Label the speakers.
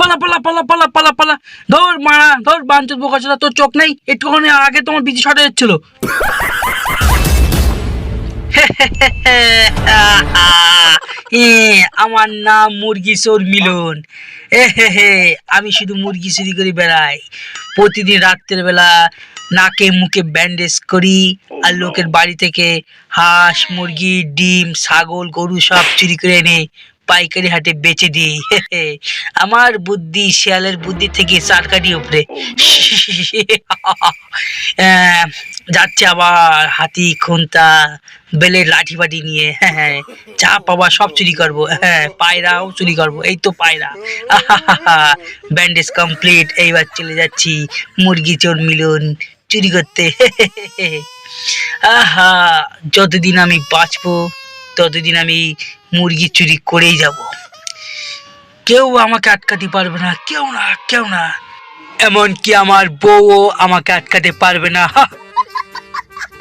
Speaker 1: পালা পালা পালা পালা পালা পালা। ধর মারা ধর, বাঞ্চত বোকাচোদা, তোর চোখ নেই? একটুখানি আগে তোমার বিচি শর্ট যাচ্ছিল। আমার নাম মুরগি চোর মিলন। আমি শুধু মুরগি চুরি করে বেড়াই। প্রতিদিন রাত্রের বেলা নাকে মুখে ব্যান্ডেজ করি, আর লোকের বাড়ি থেকে হাঁস মুরগি ডিম ছাগল গরু সব চুরি করে এনে পাইকারি হাটে বেচে দিই। আমার বুদ্ধি শিয়ালের বুদ্ধি থেকে চার কাঠি উপরে। আহ, যাচ্ছে আবার হাতি খুন্তা বেলে লাঠি বাটি নিয়ে। হ্যাঁ, যা পাবা সব চুরি করবো। হ্যাঁ, পায়রাও চুরি করবো। এই তো পায়রা। Bandage complete. এইবার চলে যাচ্ছি মুরগি চোর মিলন চুরি করতে। আহা, যতদিন আমি বাঁচবো ততদিন আমি মুরগি চুরি করেই যাব। কেউ আমাকে আটকাতে পারবে না, কেউ না, কেউ না। এমনকি আমার বউও আমাকে আটকাতে পারবে না।